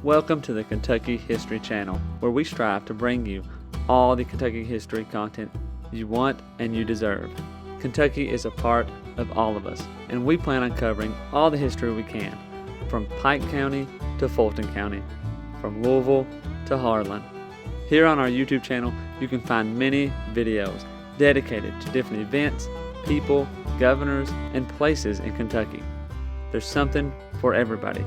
Welcome to the Kentucky History Channel, where we strive to bring you all the Kentucky history content you want and you deserve. Kentucky is a part of all of us, and we plan on covering all the history we can, from Pike County to Fulton County, from Louisville to Harlan. Here on our YouTube channel, you can find many videos dedicated to different events, people, governors, and places in Kentucky. There's something for everybody.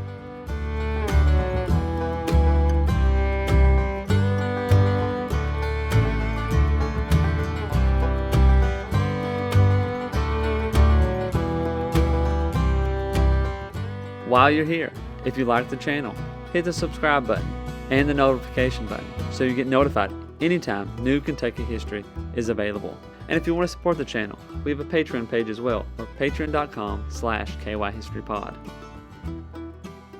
While you're here, if you like the channel, hit the subscribe button and the notification button so you get notified anytime new Kentucky history is available. And if you want to support the channel, we have a Patreon page as well, or patreon.com/KYHistoryPod.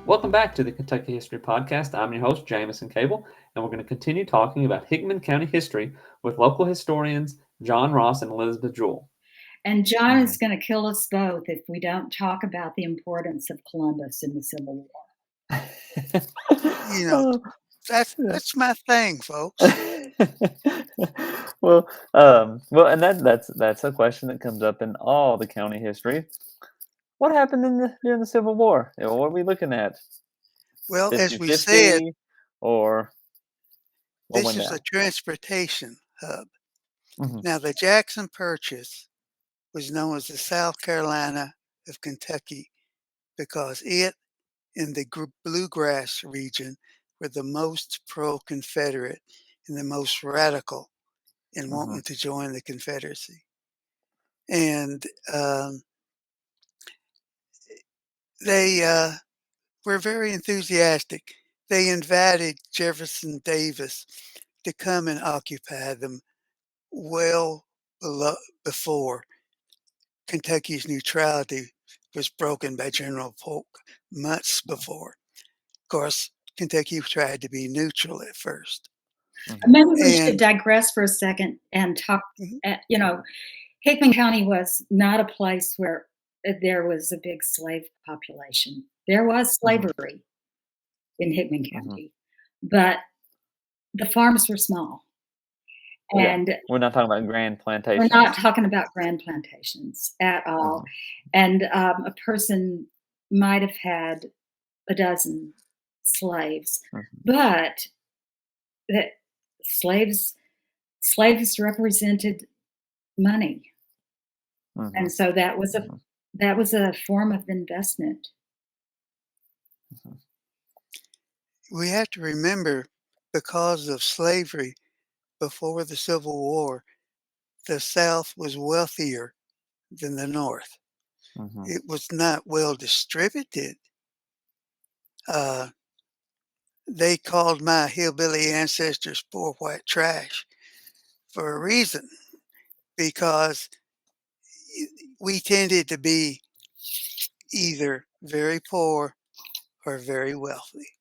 Welcome back to the Kentucky History Podcast. I'm your host, Jamison Cable, and we're going to continue talking about Hickman County history with local historians John Ross and Elizabeth Jewell. And John is going to kill us both if we don't talk about the importance of Columbus in the Civil War. You know, that's my thing, folks. Well, and that's a question that comes up in all the county history. What happened during the Civil War? What are we looking at? Well, as we said, this is a transportation hub. Mm-hmm. Now, the Jackson Purchase was known as the South Carolina of Kentucky because it and the Bluegrass region were the most pro-Confederate and the most radical in wanting to join the Confederacy. And they were very enthusiastic. They invited Jefferson Davis to come and occupy them well before Kentucky's neutrality was broken by General Polk months before. Of course, Kentucky tried to be neutral at first. Maybe we should digress for a second and talk. Hickman County was not a place where there was a big slave population. There was slavery in Hickman County, but the farms were small. And we're not talking about grand plantations. We're not talking about grand plantations at all. And a person might have had a dozen slaves, but that slaves represented money, and so that was a form of investment. We have to remember, because of slavery, before the Civil War, the South was wealthier than the North. It was not well distributed. They called my hillbilly ancestors poor white trash for a reason, because we tended to be either very poor or very wealthy.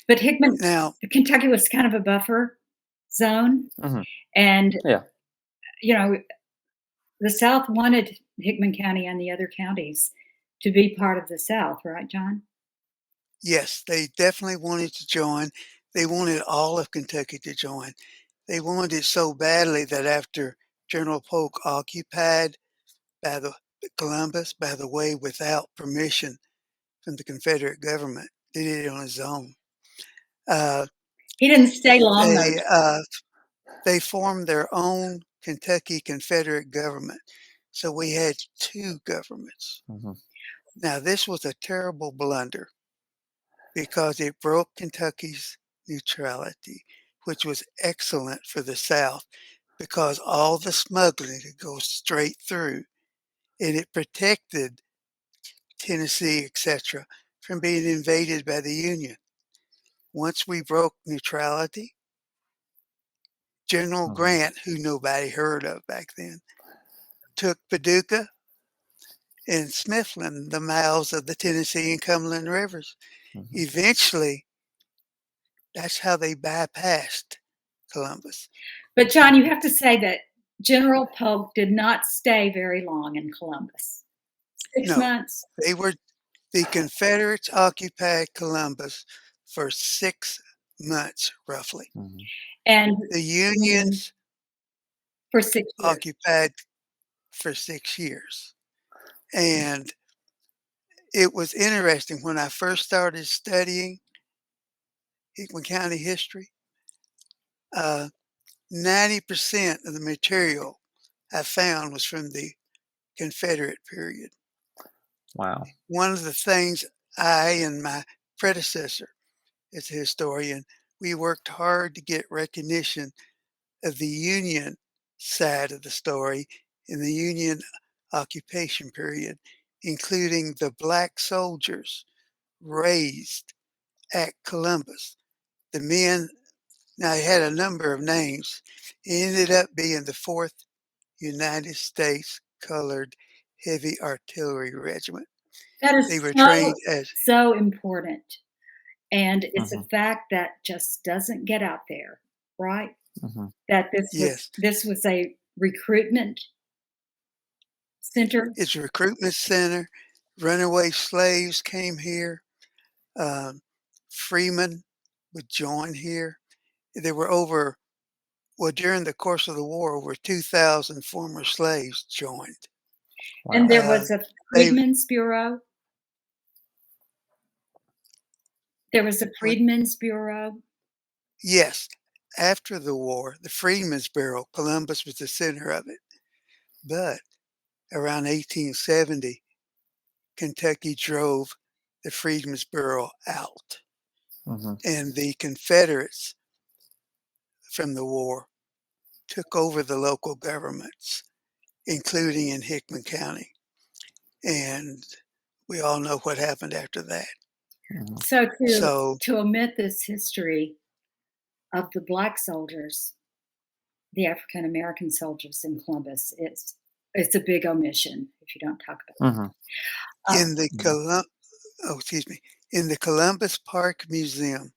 But Kentucky was kind of a buffer zone, and the South wanted Hickman County and the other counties to be part of the South, right, John? Yes, they definitely wanted to join. They wanted all of Kentucky to join. They wanted it so badly that after General Polk occupied Columbus, by the way, without permission from the Confederate government, did it on his own. He didn't stay long. They formed their own Kentucky Confederate government. So we had two governments. Now, this was a terrible blunder because it broke Kentucky's neutrality, which was excellent for the South because all the smuggling could go straight through, and it protected Tennessee, etc., from being invaded by the Union. Once we broke neutrality, General Grant, who nobody heard of back then, took Paducah and Smithland, the mouths of the Tennessee and Cumberland rivers. Eventually, that's how they bypassed Columbus. But John, you have to say that General Polk did not stay very long in Columbus. 6 months. The Confederates occupied Columbus for 6 months, roughly. And The Unions for 6 years. occupied for 6 years. And it was interesting when I first started studying Hickman County history, 90% of the material I found was from the Confederate period. Wow. One of the things I and my predecessor as a historian, we worked hard to get recognition of the Union side of the story in the Union occupation period, including the black soldiers raised at Columbus. The men, now it had a number of names, it ended up being the 4th United States Colored Heavy Artillery Regiment. That is They were trained as so important. And it's a fact that just doesn't get out there, right? That yes, this was a recruitment center. it's a recruitment center. Runaway slaves came here. Freemen would join here. There were during the course of the war, over 2,000 former slaves joined. And there was a Freedmen's Bureau. There was a Freedmen's Bureau. Yes. After the war, the Freedmen's Bureau, Columbus was the center of it. But around 1870, Kentucky drove the Freedmen's Bureau out. And the Confederates from the war took over the local governments, including in Hickman County. And we all know what happened after that. So to omit this history of the black soldiers, the African American soldiers in Columbus, it's a big omission if you don't talk about it. In the Columbus Park Museum,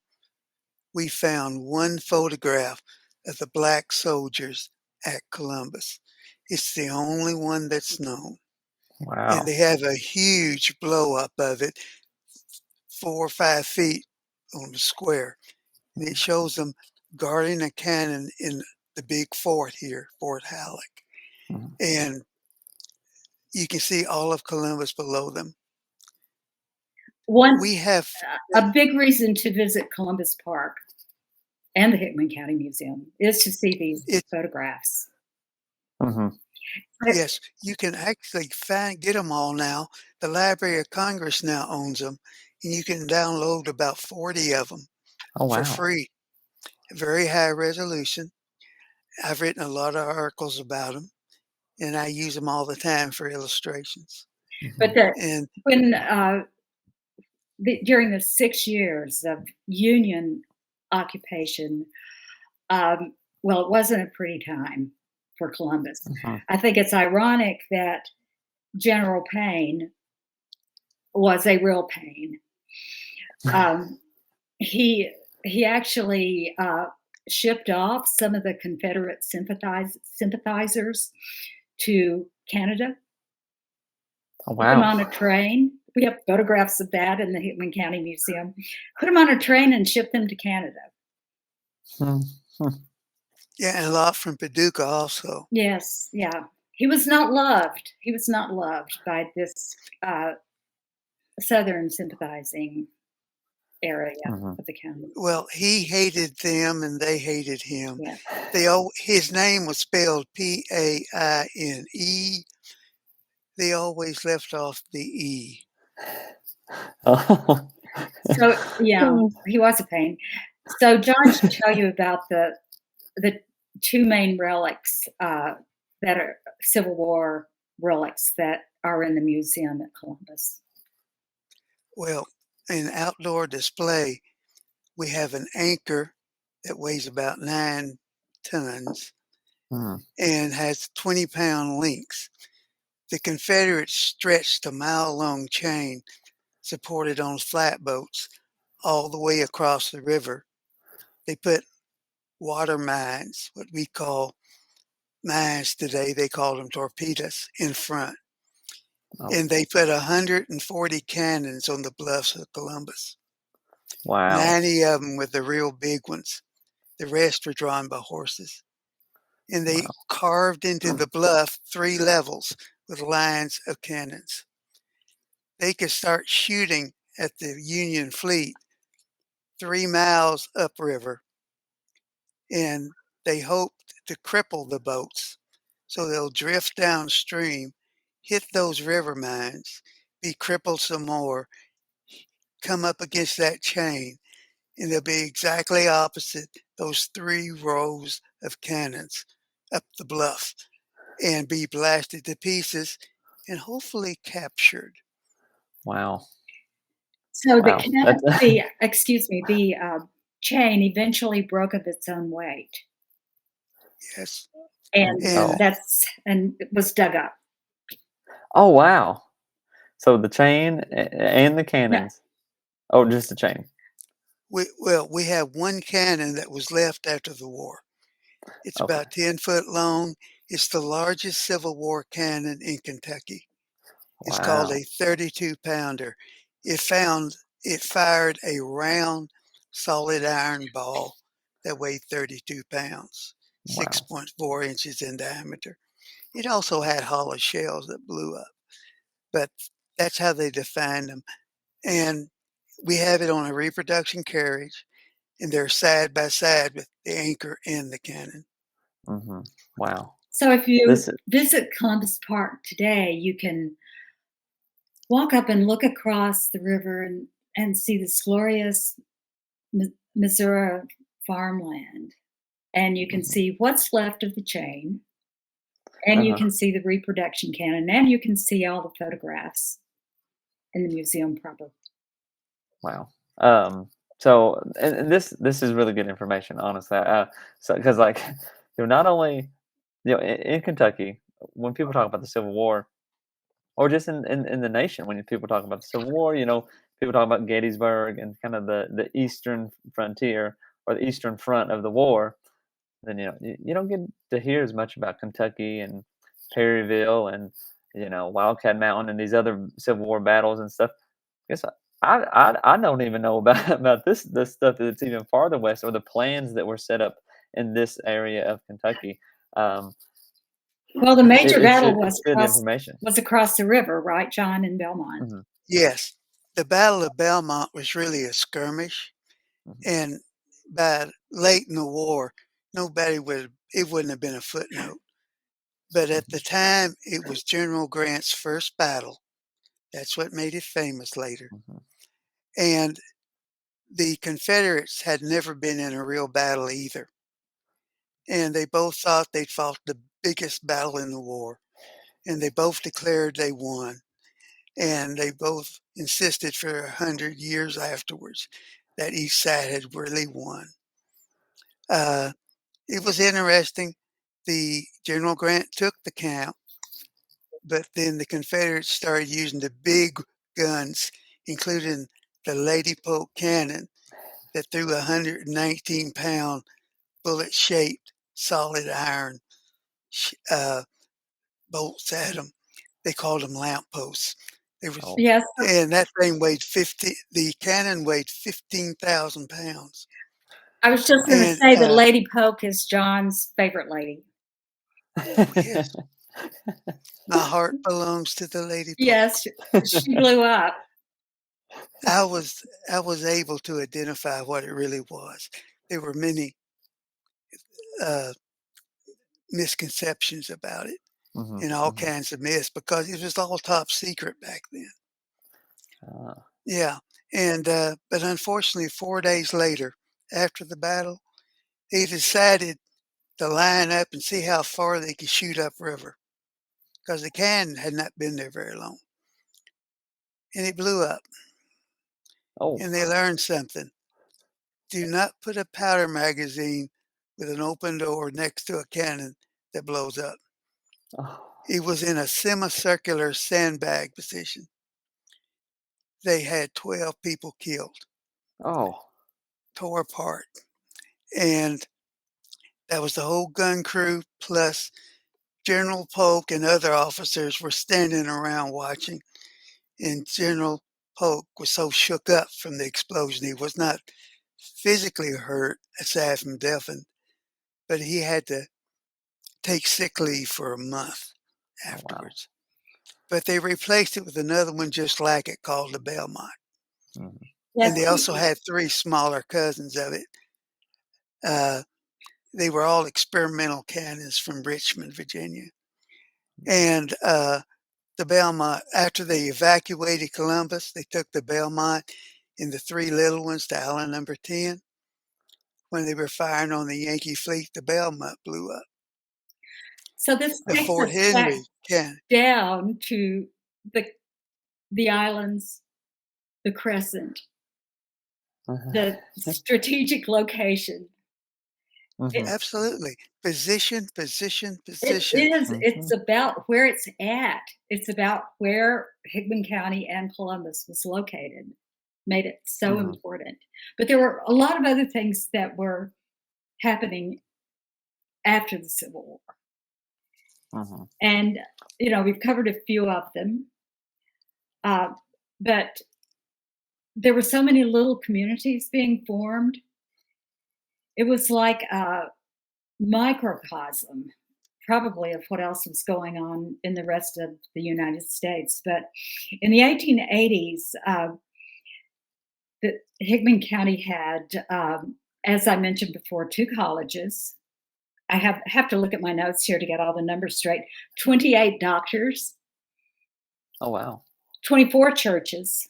we found one photograph of the black soldiers at Columbus. It's the only one that's known. Wow. And they have a huge blow up of it, 4 or 5 feet on the square. And it shows them guarding a cannon in the big fort here, Fort Halleck. And you can see all of Columbus below them. A big reason to visit Columbus Park and the Hickman County Museum is to see these photographs. Yes, you can actually get them all now. The Library of Congress now owns them, and you can download about 40 of them for free. Very high resolution. I've written a lot of articles about them, and I use them all the time for illustrations. But during the 6 years of Union occupation, well, it wasn't a pretty time for Columbus. I think it's ironic that General Payne was a real pain. He actually shipped off some of the Confederate sympathizers to Canada. Put them on a train. We have photographs of that in the Hickman County Museum. Put them on a train and ship them to Canada. Yeah, and a lot from Paducah also. Yes, yeah. He was not loved. He was not loved by this Southern sympathizing area of the county. Well, he hated them and they hated him. Yeah. His name was spelled Paine. They always left off the E. So, yeah, he was a pain. So John should tell you about the 2 main relics that are Civil War relics that are in the museum at Columbus. Well, in outdoor display, we have an anchor that weighs about 9 tons and has 20-pound links. The Confederates stretched a mile-long chain supported on flatboats all the way across the river. They put water mines, what we call mines today, they call them torpedoes, in front. Oh, and they put 140 cannons on the bluffs of Columbus. wow. 90 of them were the real big ones. The rest were drawn by horses. And they Wow. carved into the bluff 3 levels with lines of cannons. They could start shooting at the Union fleet 3 miles upriver, and they hoped to cripple the boats so they'll drift downstream, hit those river mines, be crippled some more, come up against that chain, and they'll be exactly opposite those 3 rows of cannons up the bluff and be blasted to pieces and hopefully captured. Wow. So Wow. the chain eventually broke of its own weight, Yes. and And Oh. it was dug up. Oh, wow. So the chain and the Yeah. cannons. Oh, just the chain. we have 1 cannon that was left after the war. It's Okay. about 10 foot long. It's the largest Civil War cannon in Kentucky. It's called Wow. a 32 pounder. It found it fired a round solid iron ball that weighed 32 pounds, Wow. 6.4 inches in diameter. It also had hollow shells that blew up, but that's how they defined them. And we have it on a reproduction carriage, and they're side by side with the anchor and the cannon. Mhm. Wow. So if you This is visit Columbus Park today, you can walk up and look across the river and see this glorious Missouri farmland, and you can mhm. see what's left of the chain, and you Uh-huh. can see the reproduction cannon, and you can see all the photographs in the museum proper. Wow. So and this is really good information, honestly. So because like not only in Kentucky, when people talk about the Civil War, or just in the nation, when people talk about the Civil War, people talk about Gettysburg and kind of the eastern frontier or the eastern front of the war. Then you don't get to hear as much about Kentucky and Perryville and Wildcat Mountain and these other Civil War battles and stuff. Guess I don't even know about about this stuff that's even farther west or the plans that were set up in this area of Kentucky. Um, Well, the major battle it's good information. was across the river, right, John, in Belmont? Hmm. Yes, the Battle of Belmont was really a skirmish, Hmm. and by late in the war, nobody would it wouldn't have been a footnote. But at the time, it was General Grant's first battle. That's what made it famous later. Hmm. And the Confederates had never been in a real battle either. And they both thought they'd fought the biggest battle in the war. And they both declared they won. And they both insisted for 100 years afterwards that each side had really won. Uh, it was interesting. The General Grant took the count, but then the Confederates started using the big guns, including the Lady Pope cannon that threw 119-pound bullet-shaped solid iron uh, bolts at them. They called them lamp posts. They was, Oh, Yes, and that thing weighed 50. The cannon weighed 15,000 pounds. I was just gonna And say that Lady Polk is John's favorite lady. oh yes, my heart belongs to the Lady Polk. Yes, she blew up. I was I was able to identify what it really was. There were many uh, misconceptions about it hmm. and all Hmm. kinds of myths because it was all top secret back then. Uh, Yeah, and but unfortunately, 4 days later, after the battle, they decided to line up and see how far they could shoot upriver because the cannon had not been there very long, and it blew up. oh, And they learned something: do not put a powder magazine with an open door next to a cannon that blows up. oh, It was in a semicircular sandbag position. They had 12 people killed, oh, tore apart, and that was the whole gun crew plus General Polk and other officers were standing around watching, and General Polk was so shook up from the explosion. He was not physically hurt, aside from deafened, but he had to take sick leave for a month Oh, wow. afterwards. But they replaced it with another one just like it called the Belmont. Mhm. And Yes. they also had 3 smaller cousins of it. They were all experimental cannons from Richmond, Virginia. And the Belmont, after they evacuated Columbus, they took the Belmont and the 3 little ones to Island number 10. When they were firing on the Yankee fleet, the Belmont blew up. So this The takes Fort us back Henry cannon. down to the islands, the crescent, the strategic location. It Mhm. Absolutely. Position, position, it position. is, it's Mhm. about where it's at. It's about where Hickman County and Columbus was located, made it so Mhm. important. But there were a lot of other things that were happening after the Civil War. Mhm. And, you know, we've covered a few of them. But there were so many little communities being formed. It was like a microcosm, probably, of what else was going on in the rest of the United States. But in the 1880s, the Hickman County had, as I mentioned before, 2 colleges. I have to look at my notes here to get all the numbers straight. 28 doctors, Oh, wow. 24 churches,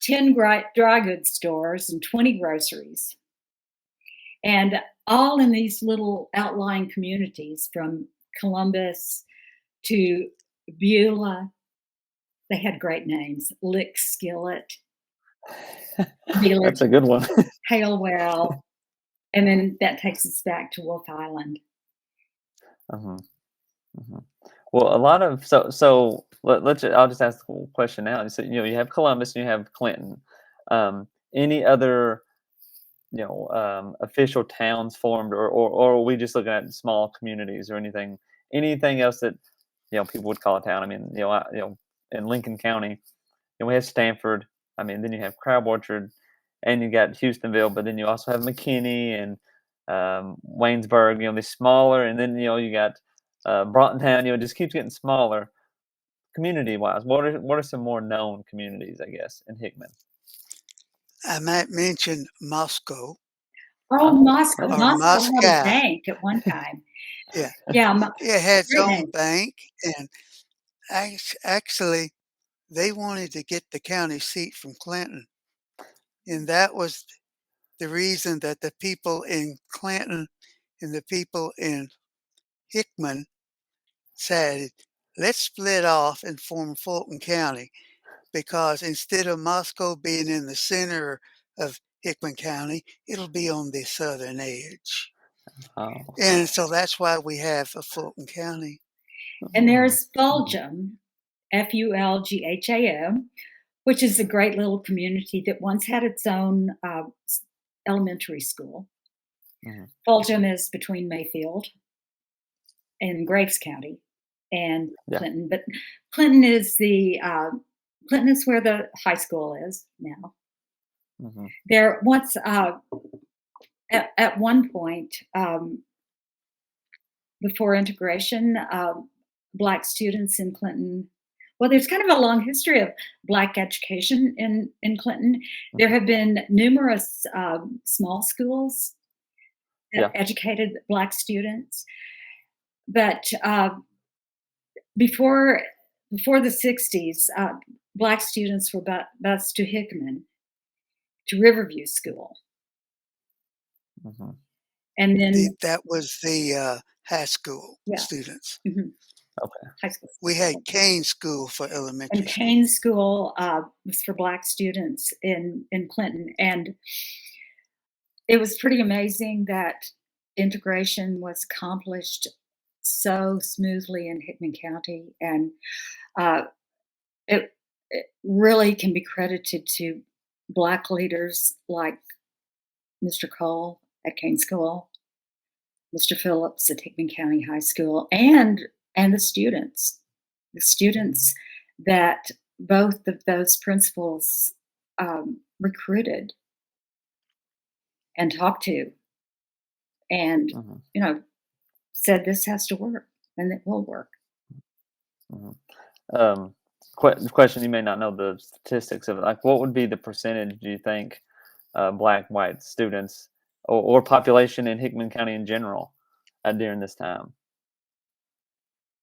10 dry goods stores, and 20 groceries. And all in these little outlying communities from Columbus to Beulah. They had great names: Lick Skillet, That's Village, a good one. Halewell, and then that takes us back to Wolf Island. Mhm. Mhm. Well, a lot of so let's I'll just ask the question now. So, you have Columbus and you have Clinton. Any other, official towns formed, or are we just looking at small communities or anything else that, people would call a town? I mean, in Lincoln County, we have Stanford. I mean, then you have Crab Orchard, and you got Houstonville, but then you also have McKinney and Waynesburg. They're smaller, and then you got Broughtontown. It just keeps getting smaller community wise. What are some more known communities, I guess, in Hickman? I might mention Moscow Oh, Oh, Moscow. or okay. Moscow had a Moscow. bank at one time. Yeah, Yeah, it had its great own name. bank, and actually, they wanted to get the county seat from Clinton, and that was the reason that the people in Clinton and the people in Hickman said, "Let's split off and form Fulton County," because instead of Moscow being in the center of Hickman County, it'll be on the southern edge. Oh. And so that's why we have a Fulton County. And Mhm. there's Fulgham, Fulgham, which is a great little community that once had its own elementary school. Mhm. Fulgham is between Mayfield and Graves County and Yeah. Clinton, but Clinton is Clinton is where the high school is now. Mhm. There once at one point, before integration, Black students in Clinton. Well, there's kind of a long history of Black education in Clinton. There Mhm. have been numerous small schools that Yeah. educated Black students, but before before the '60s, Black students were bused to Hickman, to Riverview School, Mhm. and then That was the high school yeah, students. mhm, Okay. high school. We had Kane School for elementary And school. Kane School was for Black students in Clinton, and it was pretty amazing that integration was accomplished so smoothly in Hickman County, and uh, it really can be credited to Black leaders like Mr. Cole at Kane School, Mr. Phillips at Hickman County High School, and and the students. The students that both of those principals recruited and talked to and, Mhm. you know, said this has to work and it will work. Mhm. Um, question, you may not know the statistics of it. Like, what would be the percentage, do you think, black, white students or population in Hickman County in general during this time?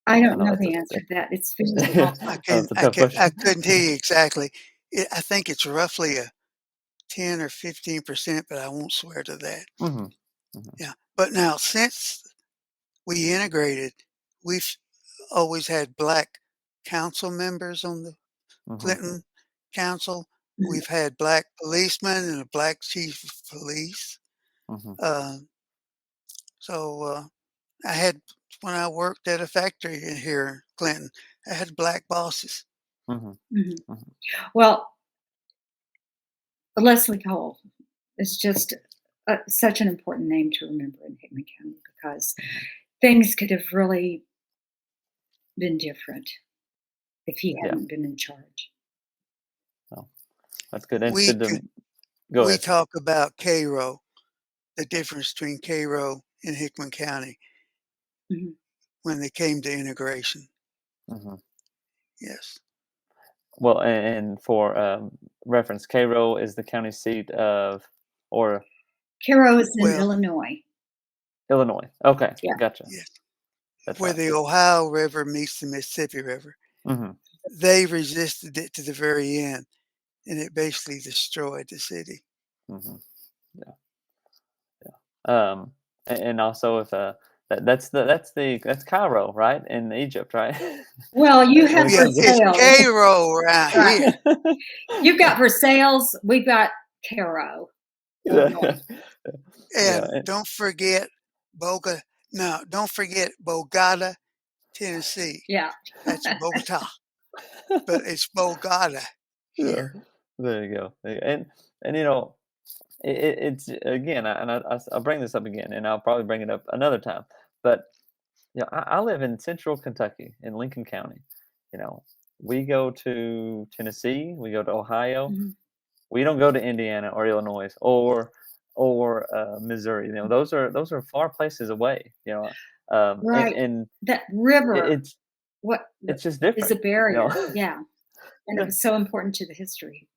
I I don't know know that's the answer to that. It's very a, small. oh, it's a tough I question. couldn't tell you exactly. I think it's roughly a 10 or 15%, but I won't swear to that. Hmm. Hmm. Yeah. But now, since we integrated, we've always had black council members on the Hmm. Clinton Council. Mhm. We've had black policemen and a black chief of police. Hmm. Uh, so I had, when I worked at a factory here in Clinton, I had black bosses. Hmm. Mhm. Hmm. Well, Leslie Cole is just such an important name to remember in Hickman County because things could have really been different if he Yeah, hadn't been in charge. well, that's good. And We to could, go we ahead. talk about Cairo, the difference between Cairo and Hickman County Mhm. when they came to integration. Hmm. Yes. Well, and for reference, Cairo is the county seat of, or Cairo is in Well, Illinois. Illinois. Okay, Yeah. gotcha. yes. That's Where right. the Ohio River meets the Mississippi River. Hmm. They resisted it to the very end, and it basically destroyed the city. Hmm. Yeah, yeah. And also if that's Cairo, right, in Egypt, right? Well, you have When it Yeah, comes it's Versailles. Cairo around Right. here. You've got Versailles. We've got Cairo, yeah, Illinois. yeah, And don't forget Boga. No, don't forget Bogota, Tennessee. Yeah. That's Bogota, but it's Bogota yeah. here. There you go. And it's again, I'll bring this up again, and I'll probably bring it up another time. But I live in Central Kentucky in Lincoln County. You know, we go to Tennessee, we go to Ohio. Mhm. We don't go to Indiana or Illinois or Missouri. Those are far places away. And Right. and That it, river, it's what it's just is different. a barrier. You Yeah. And it yeah. was so important to the history.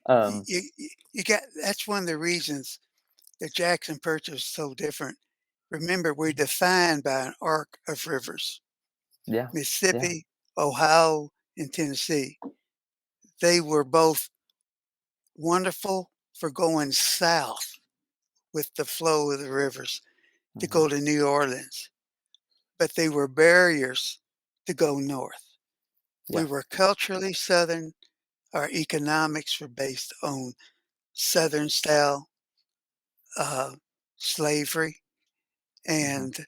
Um, You got that's one of the reasons the Jackson Purchase is so different. Remember, we're defined by an arc of rivers: yeah, yeah. Mississippi, Ohio, and Tennessee. They were both wonderful for going south with the flow of the rivers to Hmm. go to New Orleans, but they were barriers to go north. We Yeah. were culturally Southern. Our economics were based on Southern style uh, slavery, Hmm. and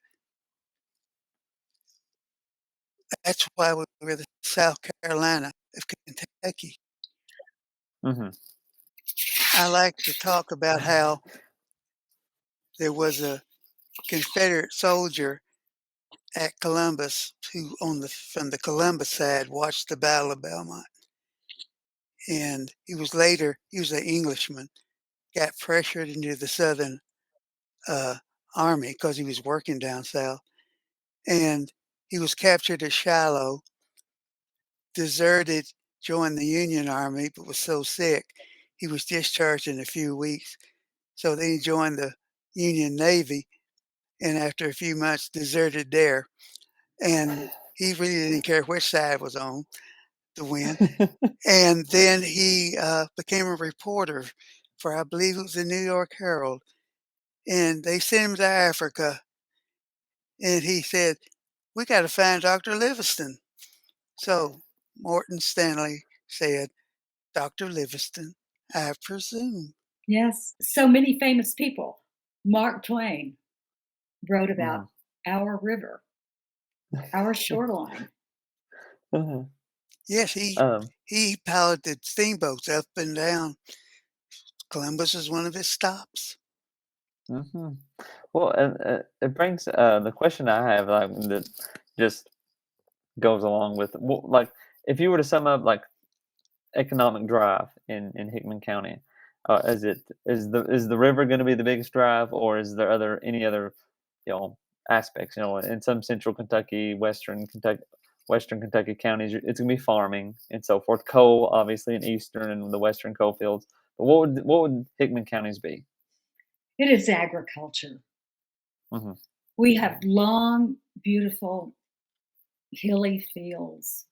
that's why we were the South Carolina of Kentucky. Hmm. I like to talk about how there was a Confederate soldier at Columbus who, from the Columbus side, watched the Battle of Belmont, and he was an Englishman, got pressured into the Southern uh, Army because he was working down south, and he was captured at Shiloh, deserted, joined the Union Army, but was so sick he was discharged in a few weeks. So then he joined the Union Navy, and after a few months, deserted there. And he really didn't care which side was on to win. And then he became a reporter for, I believe it was the New York Herald. And they sent him to Africa. And he said, "We got to find Dr. Livingston." So Morton Stanley said, "Dr. Livingston, I presume." Yes. So many famous people. Mark Twain wrote about Hmm. our river, our shoreline. Hmm. Yes, Um, he piloted steamboats up and down. Columbus was one of his stops. mhm. Well, and it brings the question I have, like, that just goes along with like if you were to sum up like economic drive in Hickman County, is the river going to be the biggest drive, or is there any other you know aspects? You know, in some central Kentucky, western Kentucky counties, it's going to be farming and so forth. Coal, obviously, in eastern and the western coal fields. But what would Hickman counties be? It is agriculture. Hmm. We have long, beautiful, hilly fields,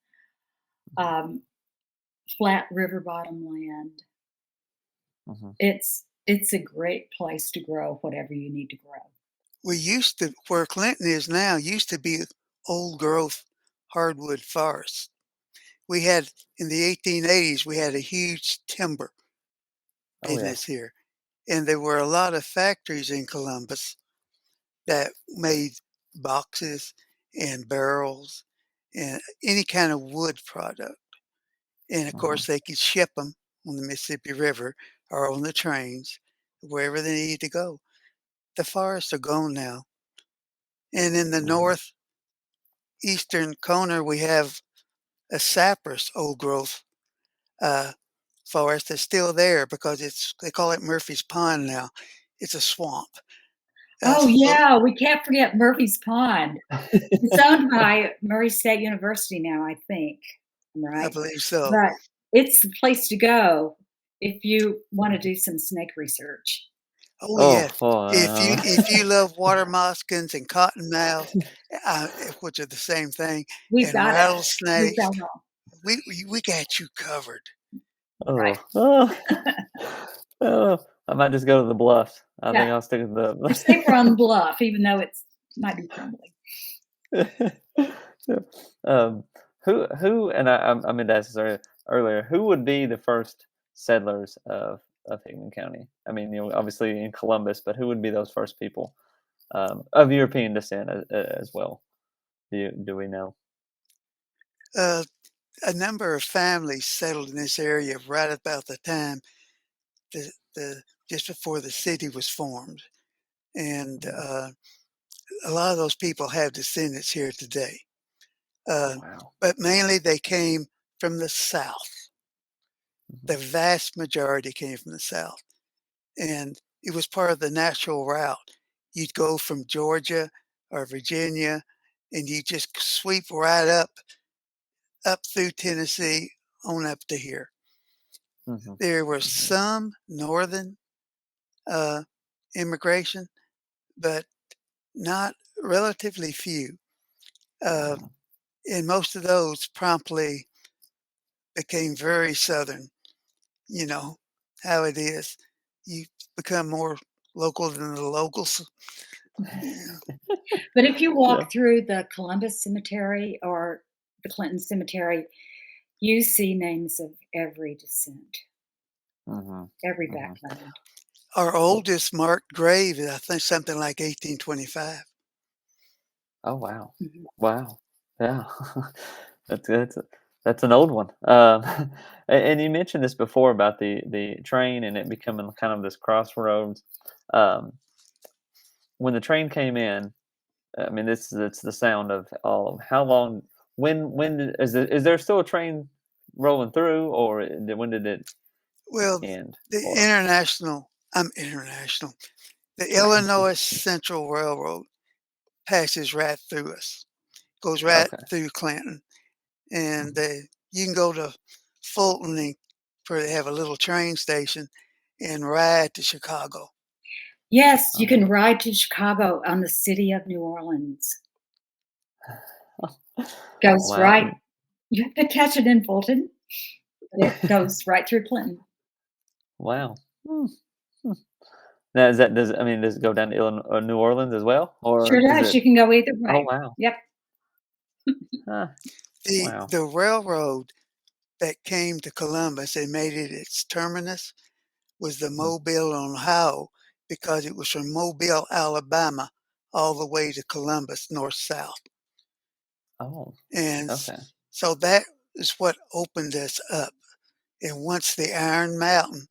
um, flat river bottom land. Hmm. It's a great place to grow whatever you need to grow. We used to where Clinton is now used to be old growth hardwood forests. We had in the 1880s, we had a huge timber Oh yeah. business here, and there were a lot of factories in Columbus that made boxes and barrels and any kind of wood product. And of Hmm. course, they could ship them on the Mississippi River or on the trains wherever they needed to go. The forests are gone now. And in the Hmm. northeastern corner, we have a cypress old growth uh, forest that's still there because they call it Murphy's Pond now. It's a swamp. Oh, So yeah, we can't forget Murphy's Pond. It's owned by Murray State University now, I think. I'm I right? believe so. But it's the place to go if you wanna do some snake research. Oh Oh, yeah. If you love water moccasins and cottonmouths, which are the same thing, We've and got it. We've rattlesnakes, got it all. we got you covered. Right. oh, oh, I might just go to the bluffs. I Yeah. think I'll stick with We're the. safer on the bluff, even though it's might be crumbly. um, who and I meant to ask this earlier. Who would be the first settlers of Hickman County? I mean, obviously in Columbus, but who would be those first people of European descent as well? Do we know? Uh, a number of families settled in this area right about the time the just before the city was formed, and Mhm. a lot of those people have descendants here today. Oh Uh, wow. but mainly they came from the South. Mhm. The vast majority came from the South, and it was part of the natural route. You'd go from Georgia or Virginia, and you just sweep right up through Tennessee on up to here. Mhm. There was Mhm. some northern uh, immigration, but not relatively few. Uh, Mhm. and most of those promptly became very southern. You know how it is. You become more local than the locals. Yeah. But if you Yeah. walk through the Columbus Cemetery or the Clinton Cemetery, you see names of every descent, Mhm. every Mhm. background. Our Well, oldest marked grave is, I think, something like 1825. oh wow. Mhm. Wow. Yeah. That's that's an old one. And you mentioned this before about the train and it becoming kind of this crossroads. Um, when the train came in, I mean, this it's the sound of all of how long. Is there still a train rolling through, or when did it Well, end? the Or international, I'm international. The Illinois Central Railroad passes right through us, goes right okay. through Clinton, and Mhm. you can go to Fulton where they have a little train station and ride to Chicago. Yes, you can Oh. ride to Chicago on the City of New Orleans. Goes Wow. right you have to catch it in Fulton, but it goes right through Clinton. Wow. Hmm. Hmm. Now does it go down to New Orleans as well, Sure or is does, it? you can go either Oh, way. wow. Yep. Huh. The Wow. the railroad that came to Columbus and made it its terminus was the Mhm. Mobile, Ohio, because it was from Mobile, Alabama, all the way to Columbus, north south. Oh, And okay. so that is what opened us up. And once the Iron Mountain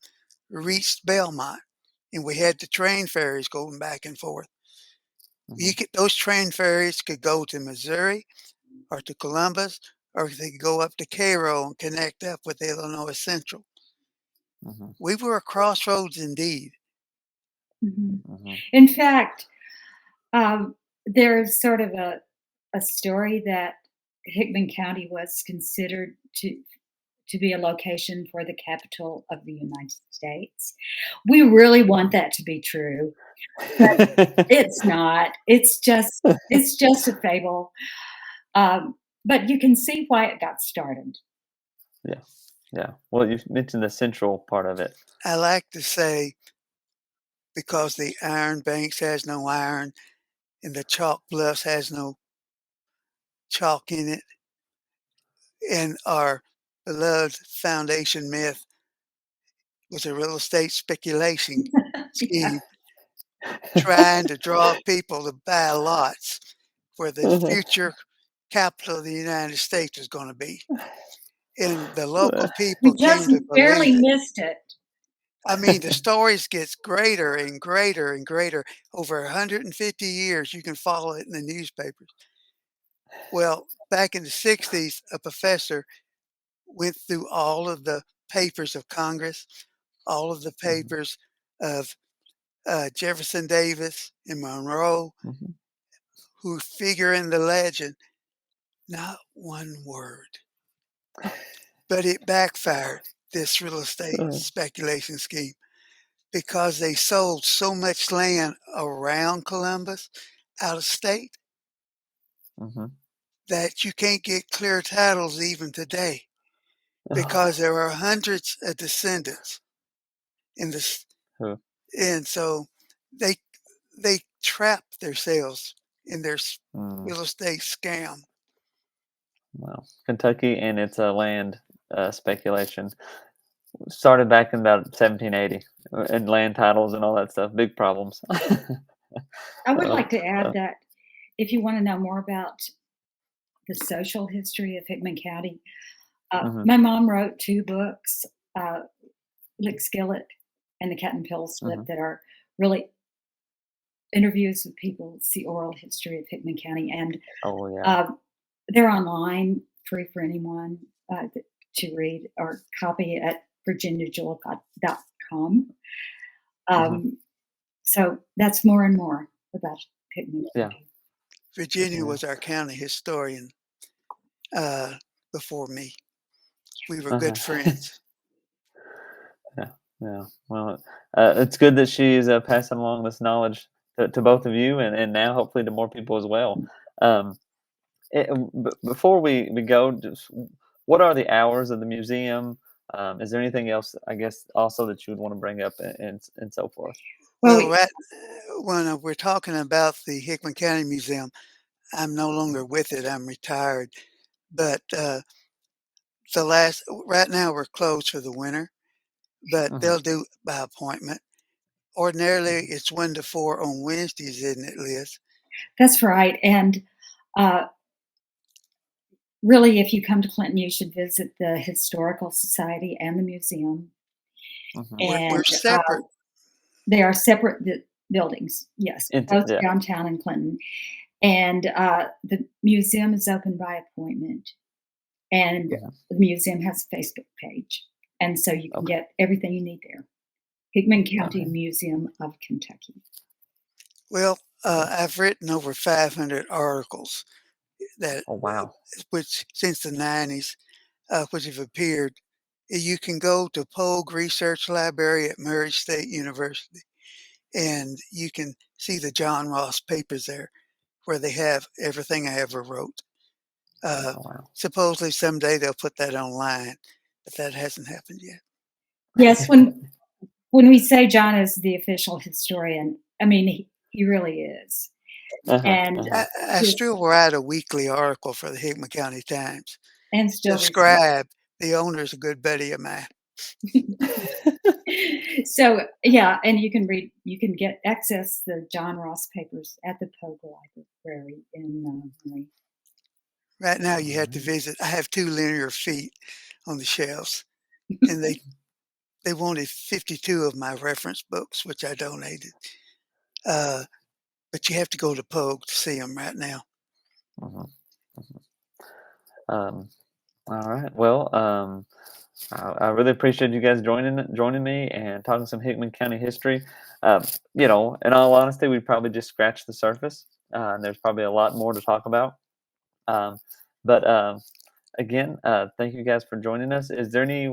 reached Belmont, and we had the train ferries going back and forth, Those train ferries could go to Missouri or to Columbus, or they could go up to Cairo and connect up with Illinois Central. We were a crossroads indeed. In fact, there's sort of a story that Hickman County was considered to be a location for the capital of the United States. We really want that to be true, but it's not. It's just a fable. But you can see why it got started. Yeah. Yeah. Well, you mentioned the central part of it. I like to say because the Iron Banks has no iron and the Chalk Bluffs has no chalk in it, and our beloved foundation myth was a real estate speculation Yeah. scheme trying to draw people to buy lots where the future capital of the United States is going to be. And the local We people came just to believe barely it. missed it. I mean, the stories gets greater and greater and greater. Over 150 years, you can follow it in the newspapers. Well, back in the 60s, a professor went through all of the papers of Congress, all of the papers of Jefferson Davis and Monroe, who figure in the legend. Not one word. But it backfired, this real estate speculation scheme, because they sold so much land around Columbus, out of state, that you can't get clear titles even today, because there are hundreds of descendants in this, and so they they trap themselves in their real estate scam. Wow. Kentucky and its land speculation started back in about 1780, and land titles and all that stuff. Big problems. I would like to add that if you want to know more about the social history of Hickman County, my mom wrote 2 books, Lick Skillet and The Cat and Pill Slip, that are really interviews with people. It's the oral history of Hickman County, and they're online, free for anyone to read or copy at virginiajewel.com. So that's more and more about Hickman County. Virginia was our county historian before me. We were good friends. Yeah. Well, it's good that she is passing along this knowledge to both of you, and now hopefully to more people as well. Before we go, just what are the hours of the museum? Is there anything else, I guess, also that you would want to bring up and so forth? Well, when we're talking about the Hickman County Museum, I'm no longer with it. I'm retired. But right now we're closed for the winter, but they'll do by appointment. Ordinarily, it's 1 to 4 on Wednesdays, isn't it, Liz? That's right. And really, if you come to Clinton, you should visit the Historical Society and the museum. And we're separate. They are separate buildings, yes, both downtown in Clinton. And the museum is open by appointment. And the museum has a Facebook page. And so you can get everything you need there. Hickman County Museum of Kentucky. Well, I've written over 500 articles that, which since the 90s, which have appeared. You can go to Pogue Research Library at Murray State University, and you can see the John Ross papers there, where they have everything I ever wrote. Supposedly someday they'll put that online, but that hasn't happened yet. Yes, when we say John is the official historian, I mean he really is. And I still write a weekly article for the Hickman County Times. And still describe the owner's a good buddy of mine. So yeah, and you can get access the John Ross papers at the Pogue Library in Murray. Right now you have to visit. I have 2 linear feet on the shelves, and they wanted 52 of my reference books, which I donated. but you have to go to Pogue to see them right now. Mhm, mhm. All right. Well, I really appreciate you guys joining me and talking some Hickman County history. In all honesty, we probably just scratched the surface. And there's probably a lot more to talk about. Um, but again, thank you guys for joining us. Is there any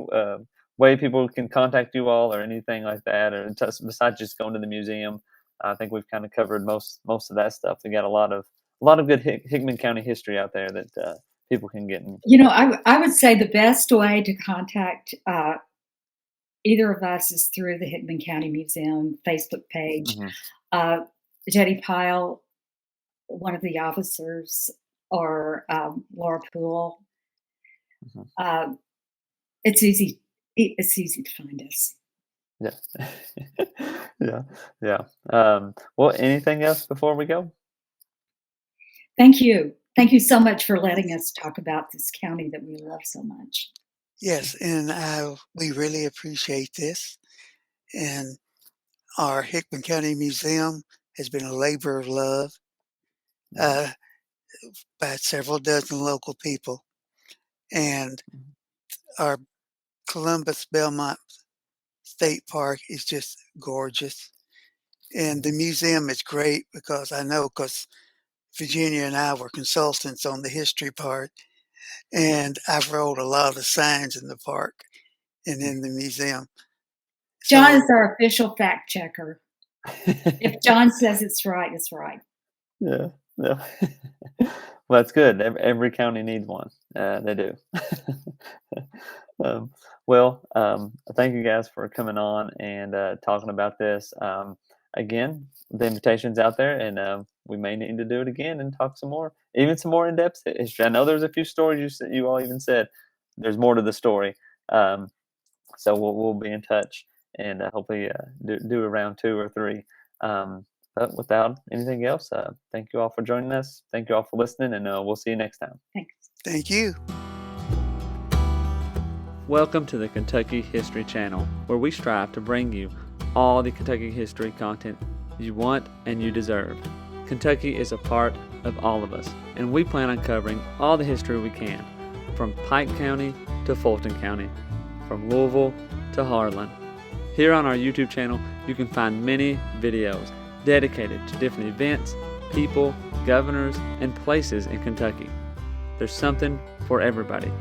way people can contact you all, or anything like that, or besides just going to the museum? I think we've kind of covered most of that stuff. We got a lot of good Hickman County history out there that people can get in. I would say the best way to contact either of us is through the Hickman County Museum Facebook page. Mm-hmm. Jetty Pyle, one of the officers, or Laura Poole. Mm-hmm. It's easy to find us. Yeah. Yeah. Well, anything else before we go? Thank you so much for letting us talk about this county that we love so much. Yes, and we really appreciate this. And our Hickman County Museum has been a labor of love by several dozen local people. And our Columbus Belmont State Park is just gorgeous. And the museum is great because Virginia and I were consultants on the history part, and I've wrote a lot of signs in the park and in the museum. John is our official fact checker. If John says it's right, it's right. Yeah. Well, that's good. Every county needs one. They do. Thank you guys for coming on and talking about this. Again, the invitation's out there, and we may need to do it again and talk some more in-depth history. I know there's a few stories you all even said there's more to the story. So we'll be in touch, and hopefully do a round 2 or 3. But without anything else, thank you all for joining us. Thank you all for listening, and we'll see you next time. Thanks. Thank you. Welcome to the Kentucky History Channel, where we strive to bring you all the Kentucky history content you want and you deserve. Kentucky is a part of all of us, and we plan on covering all the history we can, from Pike County to Fulton County, from Louisville to Harlan. Here on our YouTube channel, you can find many videos dedicated to different events, people, governors, and places in Kentucky. There's something for everybody.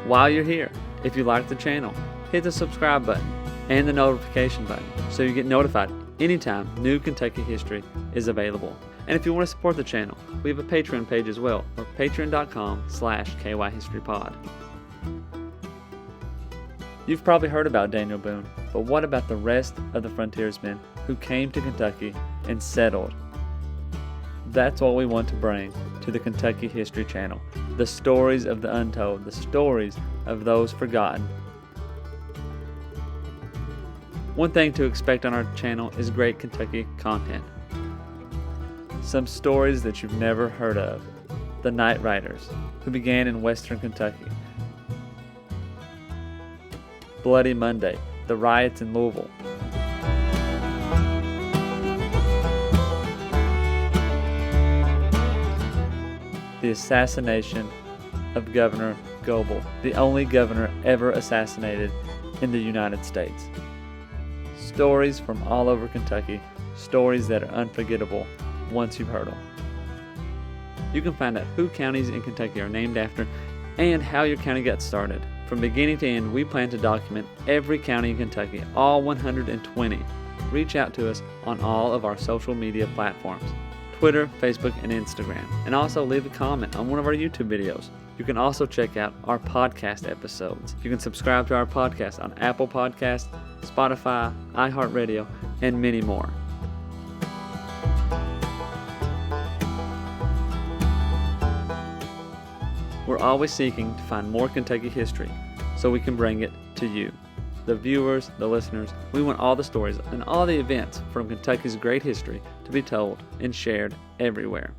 While you're here, if you like the channel, hit the subscribe button and the notification button so you get notified anytime new Kentucky history is available. And if you want to support the channel, we have a Patreon page as well, or patreon.com/kyhistorypod. You've probably heard about Daniel Boone, but what about the rest of the frontiersmen who came to Kentucky and settled? That's what we want to bring to the Kentucky History Channel. The stories of the untold, the stories of those forgotten. One thing to expect on our channel is great Kentucky content. Some stories that you've never heard of. The Night Riders, who began in western Kentucky. Bloody Monday, the riots in Louisville. The assassination of Governor Goebel, the only governor ever assassinated in the United States. Stories from all over Kentucky, stories that are unforgettable once you've heard them. You can find out who counties in Kentucky are named after and how your county got started. From beginning to end, we plan to document every county in Kentucky, all 120. Reach out to us on all of our social media platforms, Twitter, Facebook, and Instagram. And also leave a comment on one of our YouTube videos. You can also check out our podcast episodes. You can subscribe to our podcast on Apple Podcasts, Spotify, iHeartRadio, and many more. We're always seeking to find more Kentucky history so we can bring it to you, the viewers, the listeners. We want all the stories and all the events from Kentucky's great history to be told and shared everywhere.